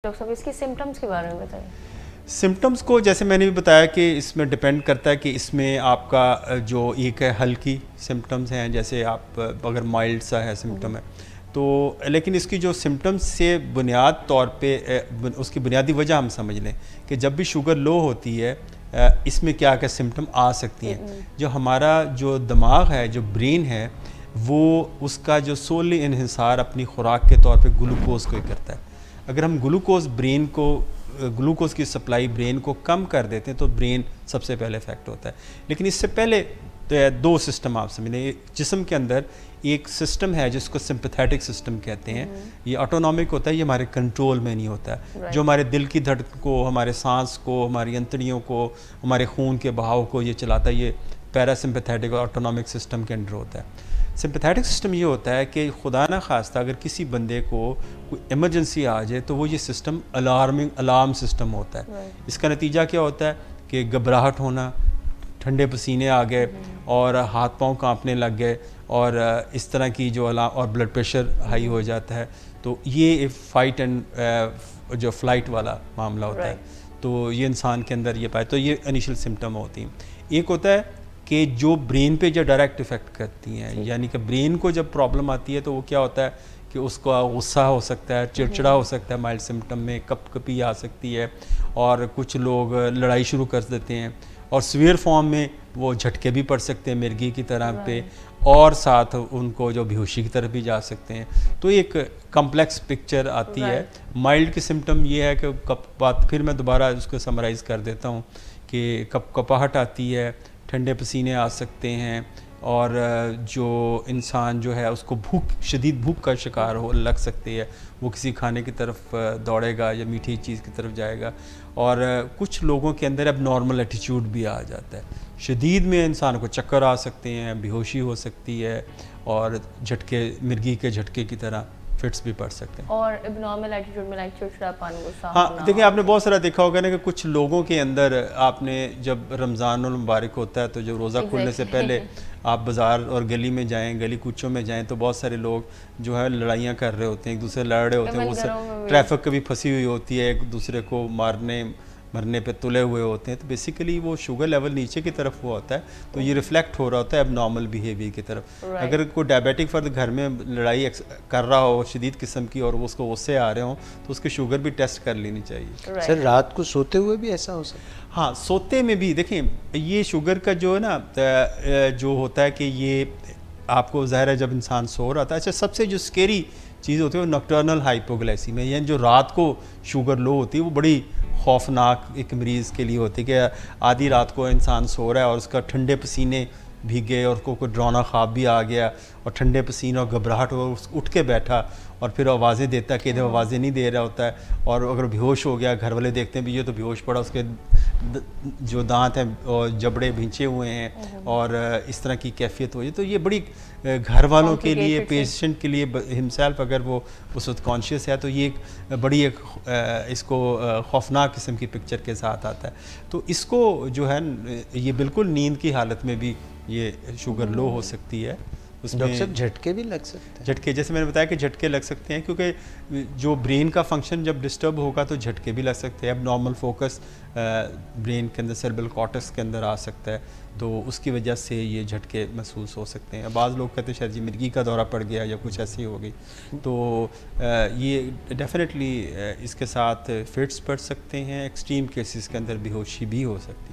Doctor साहब इसकी symptoms के बारे में बताइए। सिम्टम्स को जैसे मैंने भी बताया कि इसमें डिपेंड करता है कि इसमें आपका जो एक है हल्की सिम्टम्स हैं, जैसे आप अगर माइल्ड सा है सिम्टम है तो, लेकिन इसकी जो सिम्टम्स से बुनियाद तौर पे उसकी बुनियादी वजह हम समझ लें कि जब भी शुगर लो होती है इसमें क्या क्या सिम्टम आ सकती हैं। जो हमारा जो दिमाग है, जो ब्रेन है, वो उसका जो सोली इन्हिसार अपनी खुराक के तौर पे ग्लूकोज को ही करता है। अगर हम ग्लूकोज की सप्लाई ब्रेन को कम कर देते हैं तो ब्रेन सबसे पहले इफेक्ट होता है। लेकिन इससे पहले दो सिस्टम आप समझ लें। जिस्म के अंदर एक सिस्टम है जिसको सिंपैथेटिक सिस्टम कहते हैं। ये ऑटोनॉमिक होता है, ये हमारे कंट्रोल में नहीं होता है। जो हमारे दिल की धड़कन को, हमारे सांस को, हमारी अंतड़ियों को, हमारे खून के बहाव को ये चलाता है, ये पैरासिम्पैथेटिक और ऑटोनॉमिक सिस्टम के अंडर होता है। सिंपैथेटिक सिस्टम ये होता है कि खुदा ना खास्ता अगर किसी बंदे को कोई इमरजेंसी आ जाए तो वो ये सिस्टम अलार्म सिस्टम होता है। इसका नतीजा क्या होता है कि घबराहट होना, ठंडे पसीने आ गए और हाथ पांव कांपने लग गए और इस तरह की जो अलार्म, और ब्लड प्रेशर हाई हो जाता है। तो ये फाइट एंड जो फ्लाइट वाला मामला होता है। तो ये इंसान के अंदर ये पाए, तो ये इनिशियल सिम्टम होती हैं। एक होता है कि जो ब्रेन पे जो डायरेक्ट इफ़ेक्ट करती हैं, यानी कि ब्रेन को जब प्रॉब्लम आती है तो वो क्या होता है कि उसका गुस्सा हो सकता है, चिड़चिड़ा हो सकता है, माइल्ड सिम्टम में कपकपी आ सकती है और कुछ लोग लड़ाई शुरू कर देते हैं। और सीवियर फॉर्म में वो झटके भी पड़ सकते हैं मिर्गी की तरह पे, और साथ उनको जो बेहोशी की तरफ भी जा सकते हैं। तो एक कम्प्लेक्स पिक्चर आती है। माइल्ड की सिम्टम ये है कि फिर मैं दोबारा उसको समराइज़ कर देता हूँ कि कपकपाहट आती है, ठंडे पसीने आ सकते हैं और जो इंसान जो है उसको शदीद भूख का शिकार हो लग सकती है, वो किसी खाने की तरफ दौड़ेगा या मीठी चीज़ की तरफ जाएगा। और कुछ लोगों के अंदर अब नॉर्मल एटीट्यूड भी आ जाता है। शदीद में इंसान को चक्कर आ सकते हैं, बेहोशी हो सकती है और झटके, मिर्गी के झटके की तरह फिट्स भी पड़ सकते हैं। और एब्नॉर्मल एटीट्यूड में लाइक चिड़चिड़ापन, गुस्सा। हाँ, देखिए आपने बहुत सारा देखा होगा ना कि कुछ लोगों के अंदर, आपने जब रमज़ान मुबारक होता है तो जो रोज़ा खुलने से पहले आप बाज़ार और गली में जाएं, गली कूचों में जाएं, तो बहुत सारे लोग जो है लड़ाइयाँ कर रहे होते हैं, एक दूसरे लड़ रहे होते हैं, वो ट्रैफिक कभी फंसी हुई होती है, एक दूसरे को मरने पे तुले हुए होते हैं। तो बेसिकली वो शुगर लेवल नीचे की तरफ हुआ होता है, तो ये रिफ्लेक्ट हो रहा होता है अब नॉर्मल बिहेवियर की तरफ। अगर कोई डायबिटिक फ़र्द घर में लड़ाई कर रहा हो शदीद किस्म की और उसको उससे आ रहे हों तो उसकी शुगर भी टेस्ट कर लेनी चाहिए। सर रात को सोते हुए भी ऐसा हो सकता है? हाँ, सोते में भी देखें ये शुगर का जो है ना जो होता है कि ये आपको ज़ाहिर है जब इंसान सो रहा था। अच्छा, सबसे जो स्केरी चीज़ होती है वो नॉक्टर्नल हाइपोग्लाइसीमिया, यानी जो रात को शुगर लो होती है, वो बड़ी खौफनाक एक मरीज़ के लिए होती है कि आधी रात को इंसान सो रहा है और उसका ठंडे पसीने भीगे और उसको कोई डरावना ख्वाब भी आ गया और ठंडे पसीने और घबराहट हो, उठ के बैठा और फिर आवाज़ें देता है कि इधर आवाज़ें नहीं दे रहा होता है, और अगर बेहोश हो गया, घर वाले देखते हैं भी ये तो बेहोश पड़ा, उसके जो दांत हैं और जबड़े भिंचे हुए हैं और इस तरह की कैफियत हो जाए, तो ये बड़ी घर वालों के लिए, पेशेंट के लिए हिमसेल्फ अगर वो उस वक्त कॉन्शियस है तो ये बड़ी एक इसको खौफनाक किस्म की पिक्चर के साथ आता है। तो इसको जो है ये बिल्कुल नींद की हालत में भी ये शुगर लो हो सकती है। उसमें झटके भी लग सकते हैं। झटके, जैसे मैंने बताया कि झटके लग सकते हैं क्योंकि जो ब्रेन का फंक्शन जब डिस्टर्ब होगा तो झटके भी लग सकते हैं। अब नॉर्मल फोकस ब्रेन के अंदर, सेरेब्रल कॉर्टेक्स के अंदर आ सकता है, तो उसकी वजह से ये झटके महसूस हो सकते हैं। बाज़ लोग कहते हैं शायद ये मिर्गी का दौरा पड़ गया या कुछ ऐसी हो गई। तो ये डेफिनेटली इसके साथ फिट्स पड़ सकते हैं। एक्सट्रीम केसेस के अंदर बेहोशी भी हो सकती है।